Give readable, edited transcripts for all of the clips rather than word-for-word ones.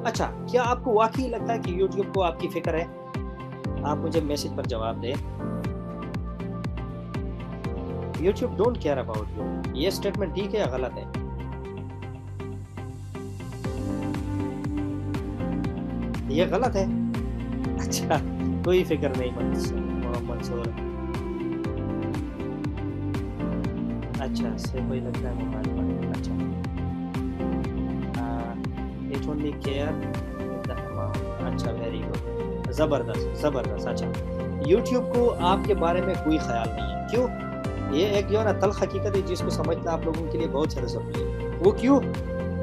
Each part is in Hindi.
अच्छा, क्या आपको वाक़ई लगता है कि यूट्यूब को आपकी फ़िक्र है? आप मुझे मैसेज पर जवाब दें। YouTube don't care about you. ये स्टेटमेंट ठीक है या गलत है? ये गलत है? अच्छा, कोई फ़िक्र नहीं मंसूर। अच्छा, सिर्फ़ वही लगता है मोबाइल पर। अच्छा। It only care the amount. अच्छा, वेरी गुड। ज़बरदस्त, ज़बरदस्त। अच्छा, यूट्यूब को आपके बारे में कोई ख़्याल नहीं है, क्यों? ये एक जो है ना तल्ख़ हकीकत है जिसको समझना आप लोगों के लिए बहुत ज़्यादा ज़रूरी है। वो क्यों?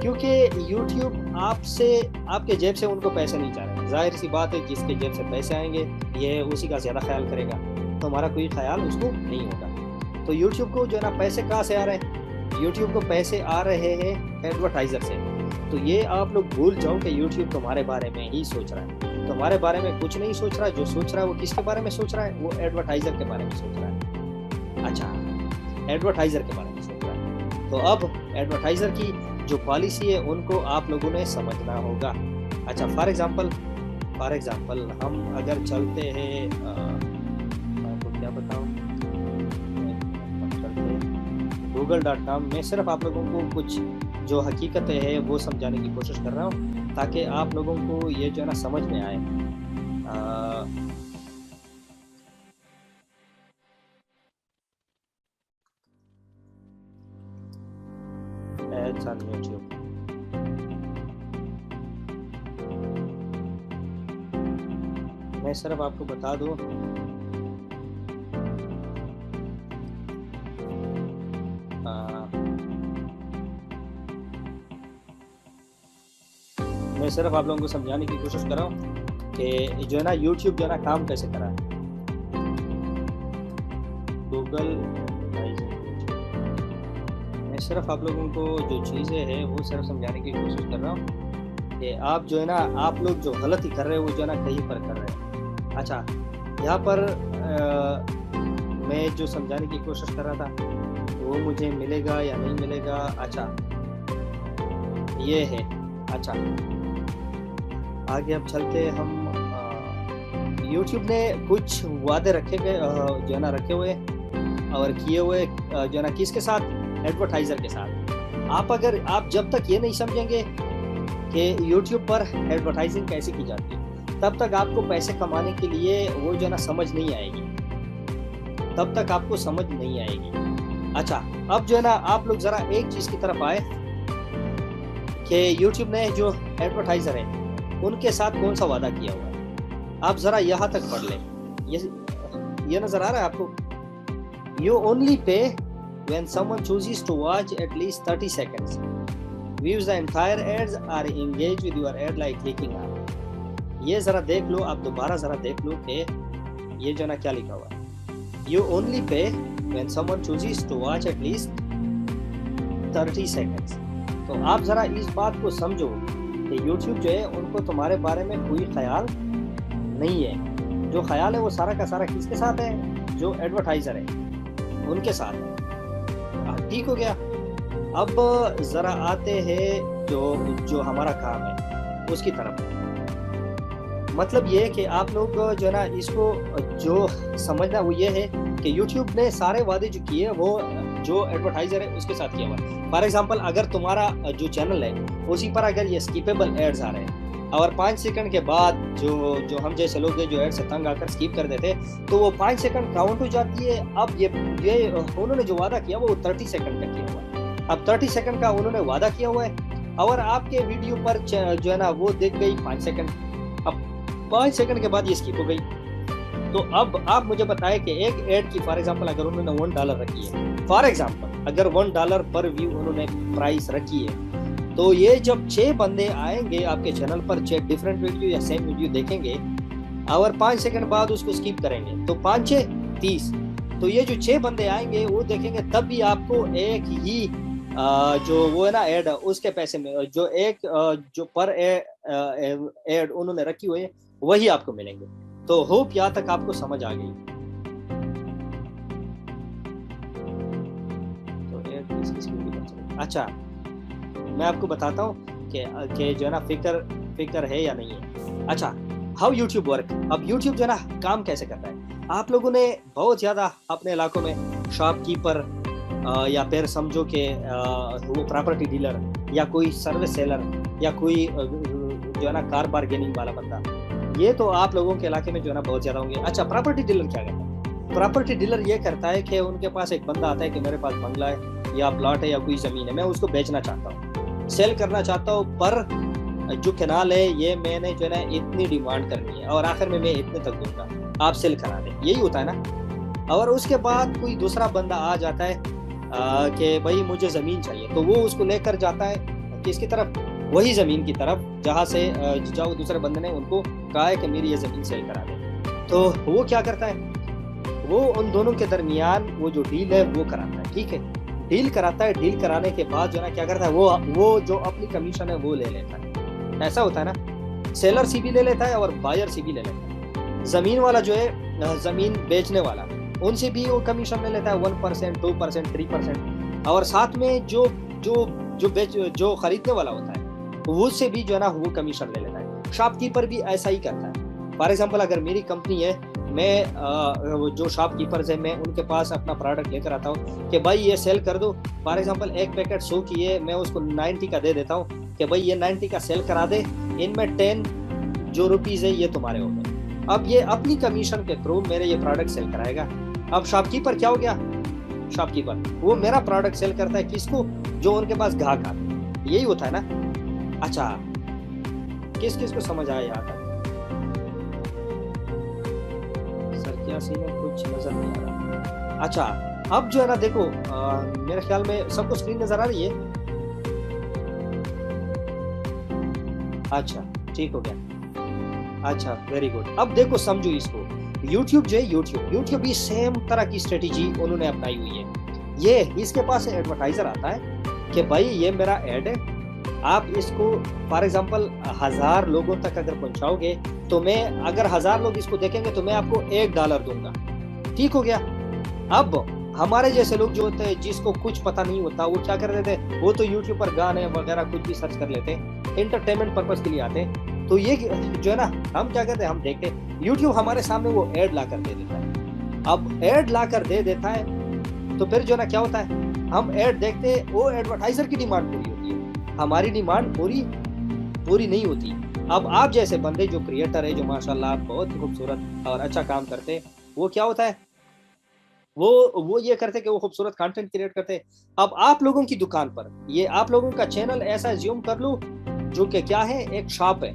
क्योंकि यूट्यूब आपसे आपके जेब से उनको पैसे नहीं जा रहे। ज़ाहिर-सी बात है जिसके जेब से पैसे आएँगे, ये उसी का ज़्यादा ख़्याल करेगा, तो हमारा कोई ख़्याल उसको नहीं होगा। तो यूट्यूब को जो है ना पैसे कहाँ से आ रहे हैं? यूट्यूब को पैसे आ रहे हैं एडवर्टाइज़र से। तो ये आप लोग भूल जाओ कि यूट्यूब तुम्हारे बारे में ही सोच रहा है। तुम्हारे बारे में कुछ नहीं सोच रहा है, जो सोच रहा है वो किसके बारे में सोच रहा है? वो एडवर्टाइज़र के बारे में सोच रहा है। अच्छा, एडवर्टाइज़र के बारे में सोच रहा है। तो अब एडवर्टाइज़र की जो पॉलिसी है उनको आप लोगों ने समझना होगा। अच्छा, फॉर एग्ज़ाम्पल हम अगर चलते हैं आपको क्या बताऊँ? google.com में सिर्फ़ आप लोगों को कुछ जो हकीकतें हैं वो समझाने की कोशिश कर रहा हूँ, ताकि आप लोगों को ये जो है ना समझ में आए। Ads on YouTube. मैं सिर्फ़ आपको बता दूँ मैं सिर्फ़ आप लोगों को समझाने की कोशिश कर रहा हूँ कि जो है ना यूट्यूब जो है ना काम कैसे कर रहा है। गूगल मैं सिर्फ़ आप लोगों को जो चीज़ें हैं वो सिर्फ़ समझाने की कोशिश कर रहा हूँ कि आप जो है ना आप लोग जो गलती कर रहे हो वो जो है ना कहीं पर कर रहे हैं। अच्छा, यहाँ पर मैं जो समझाने की कोशिश कर रहा था वो मुझे मिलेगा या नहीं मिलेगा? अच्छा, ये है। अच्छा, आगे अब चलते हम यूट्यूब ने कुछ वादे रखे गए जो है ना रखे हुए और किए हुए जो है ना किसके साथ? एडवर्टाइज़र के साथ। आप जब तक ये नहीं समझेंगे कि यूट्यूब पर एडवर्टाइज़िंग कैसे की जाती है, तब तक आपको पैसे कमाने के लिए वो जो है ना समझ नहीं आएगी। तब तक आपको समझ नहीं आएगी। अच्छा, अब जो है ना आप लोग ज़रा एक चीज़ की तरफ आए कि यूट्यूब ने जो एडवर्टाइज़र हैं उनके साथ कौन-सा वादा किया हुआ है। आप ज़रा यहाँ तक पढ़ लें। ये नज़र आ रहा है आपको? You only pay when someone chooses to watch at least 30 seconds. Views the entire ads or engage with your ad like clicking on. ये ज़रा देख लो, आप दोबारा ज़रा देख लो कि ये जो ना क्या लिखा हुआ है। You only pay when someone chooses to watch at least 30 seconds. तो आप ज़रा इस बात को समझो कि यूट्यूब जो है उनको तुम्हारे बारे में कोई ख़्याल नहीं है। जो ख़्याल है वो सारा का सारा किसके साथ है? जो एडवर्टाइज़र है उनके साथ है। ठीक हो गया। अब ज़रा आते हैं जो हमारा काम है उसकी तरफ। मतलब ये है कि आप लोग जो है ना इसको जो समझना वो ये है कि यूट्यूब ने सारे वादे जो किए वो जो एडवर्टाइज़र है उसके साथ किया हुआ है। फॉर एग्ज़ाम्पल अगर तुम्हारा जो चैनल है उसी पर अगर ये स्किपेबल एड्स आ रहे हैं और 5 सेकंड के बाद जो हम जैसे लोग हैं जो एड से तंग आकर स्किप कर देते हैं, तो वो 5 सेकंड काउंट हो जाती है। अब ये उन्होंने जो वादा किया वो 30 सेकंड का किया हुआ है। अब 30 सेकंड का उन्होंने वादा किया हुआ है और आपके वीडियो पर जो है ना वो देख गई 5 सेकंड। अब 5 सेकंड के बाद ये स्किप हो गई। तो अब आप मुझे बताएं कि एक ऐड की फॉर एग्जांपल अगर उन्होंने $1 रखी है, फॉर एग्जांपल अगर $1 पर व्यू उन्होंने प्राइस रखी है, तो ये जब 6 बंदे आएंगे आपके चैनल पर 6 डिफरेंट वीडियो या सेम वीडियो देखेंगे और 5 सेकंड बाद उसको स्किप करेंगे तो 5 6 30। तो ये जो 6 बंदे आएंगे वो देखेंगे तब भी आपको एक ही जो वो है ना ऐड उसके पैसे में जो एक जो पर ऐड उन्होंने रखी हुई है वही आपको मिलेंगे। तो होप यहाँ तक आपको समझ आ गई। तो ऐड अच्छा, मैं आपको बताता हूँ कि जो है ना फिक्र फिक्र है या नहीं है। अच्छा, हाउ यूट्यूब वर्क। अब यूट्यूब जो है ना काम कैसे करता है, आप लोगों ने बहुत ज़्यादा अपने इलाकों में शॉपकीपर या फिर समझो कि वो प्रॉपर्टी डीलर या कोई सर्विस सेलर या कोई जो है ना कार बार्गेनिंग वाला बंदा, ये तो आप लोगों के इलाके में जो है ना बहुत ज़्यादा होंगे। अच्छा, प्रॉपर्टी डीलर क्या करता है? प्रॉपर्टी डीलर ये करता है कि उनके पास एक बंदा आता है कि मेरे पास बंगला है या प्लॉट है या कोई ज़मीन है, मैं उसको बेचना चाहता हूँ, सेल करना चाहता हूँ, पर जो कैनाल है ये मैंने जो है ना इतनी डिमांड करनी है और आखिर में मैं इतने तक दूंगा, आप सेल करा दें, यही होता है ना। और उसके बाद कोई दूसरा बंदा आ जाता है कि भाई मुझे ज़मीन चाहिए, तो वो उसको लेकर जाता है किसकी तरफ, वही ज़मीन की तरफ जहाँ से जो दूसरे बंदे ने उनको कहा है कि मेरी ये ज़मीन सेल करा दे। तो वो क्या करता है, वो उन दोनों के दरमियान वो जो डील है वो कराता है, ठीक है, डील कराता है। डील कराने के बाद जो है ना क्या करता है, वो जो अपनी कमीशन है वो ले लेता है। ऐसा होता है ना, सेलर सी भी ले लेता है और बायर सी भी ले लेता है। ज़मीन वाला जो है, ज़मीन बेचने वाला, उनसे भी वो कमीशन ले लेता है 1%, 2%, 3%, और साथ में जो खरीदने वाला होता है वो से भी जो है ना वो कमीशन ले लेता है। शॉपकीपर भी ऐसा ही करता है। फॉर एग्जांपल अगर मेरी कंपनी है, मैं जो शॉपकीपर्स है मैं उनके पास अपना प्रोडक्ट लेकर आता हूँ कि भाई ये सेल कर दो। फॉर एग्जांपल एक पैकेट 100 की है, मैं उसको 90 का दे देता हूँ कि भाई ये 90 का सेल करा दे, इनमें 10 जो रुपीज़ है ये तुम्हारे हो गए। अब ये अपनी कमीशन के थ्रू मेरे ये प्रोडक्ट सेल कराएगा। अब शॉपकीपर क्या हो गया, शॉपकीपर वो मेरा प्रोडक्ट सेल करता है किसको, जो उनके पास ग्राहक आते, यही होता है ना। अच्छा, किस किस को समझ आया यहाँ तक? सर क्या सीन है, कुछ नजर नहीं आ रहा। अच्छा, अब जो है ना देखो, मेरे ख्याल में सबको स्क्रीन नजर आ रही है। अच्छा, ठीक हो गया। अच्छा, वेरी गुड। अब देखो समझो इसको, YouTube जो है, YouTube भी सेम तरह की स्ट्रेटेजी उन्होंने अपनाई हुई है। ये इसके पास एडवर्टाइजर आता है कि भाई ये मेरा एड है, आप इसको फॉर एग्जांपल 1000 लोगों तक अगर पहुंचाओगे तो मैं, अगर 1000 लोग इसको देखेंगे तो मैं आपको $1 दूंगा, ठीक हो गया। अब हमारे जैसे लोग जो होते हैं जिसको कुछ पता नहीं होता, वो क्या कर देते हैं, वो तो यूट्यूब पर गाने वगैरह कुछ भी सर्च कर लेते हैं, एंटरटेनमेंट पर्पस के लिए आते हैं। तो ये जो है ना, हम क्या करते हैं, हम देखते हैं यूट्यूब हमारे सामने वो ऐड ला कर दे देता है। अब ऐड ला कर दे देता है तो फिर जो है ना क्या होता है, हम ऐड देखते हैं, वो एडवर्टाइजर की डिमांड पूरी होती है, हमारी डिमांड पूरी नहीं होती। अब आप जैसे बंदे जो क्रिएटर है, जो माशाल्लाह बहुत खूबसूरत और अच्छा काम करते हैं, वो क्या होता है, वो ये करते कि वो खूबसूरत कंटेंट क्रिएट करते। अब आप लोगों की दुकान पर, ये आप लोगों का चैनल ऐसा ज्यूम कर लो जो कि क्या है, एक शॉप है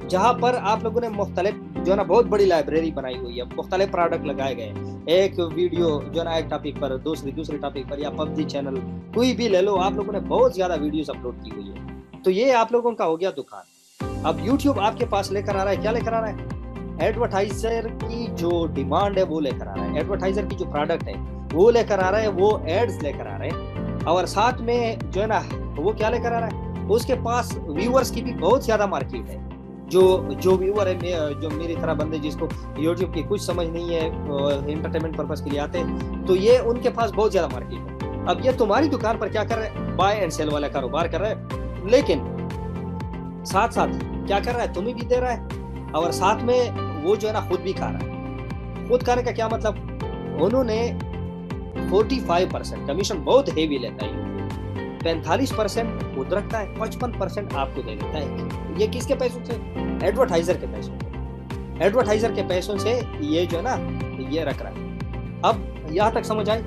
जहां पर आप लोगों ने मुख्तलिफ जो है ना बहुत बड़ी लाइब्रेरी बनाई हुई है, मुख्तलिफ प्रोडक्ट लगाए गए, एक वीडियो जो है ना एक टॉपिक पर, दूसरे टॉपिक पर, या पबजी चैनल कोई भी ले लो, आप लोगों ने बहुत ज्यादा वीडियोस अपलोड की हुई है। तो ये आप लोगों का हो गया दुकान। अब यूट्यूब आपके पास लेकर आ रहा है, क्या लेकर आ रहा है, एडवर्टाइजर की जो डिमांड है वो लेकर आ रहा है, एडवर्टाइजर की जो प्रोडक्ट है वो लेकर आ रहा है, वो एड्स लेकर आ रहे हैं, और साथ में जो है ना वो क्या लेकर आ रहा है, उसके पास व्यूअर्स की भी बहुत ज्यादा मार्केट है। जो व्यूअर है, जो मेरी तरह बंदे जिसको यूट्यूब की कुछ समझ नहीं है, एंटरटेनमेंट पर्पस के लिए आते हैं, तो ये उनके पास बहुत ज्यादा मार्केट है। अब ये तुम्हारी दुकान पर क्या कर रहे हैं, बाय एंड सेल वाला कारोबार कर रहा है, लेकिन साथ साथ क्या कर रहा है, तुम्हें भी दे रहा है और साथ में वो जो है ना खुद भी खा रहा है। खुद खाने का क्या मतलब, उन्होंने 45% कमीशन बहुत हेवी लेता है, 45% खुद रखता है, 55% आपको दे देता है। ये किसके पैसों से, एडवर्टाइजर के पैसों से, एडवर्टाइजर के पैसों से ये जो है ना ये रख रहा है। अब यहाँ तक समझ आए।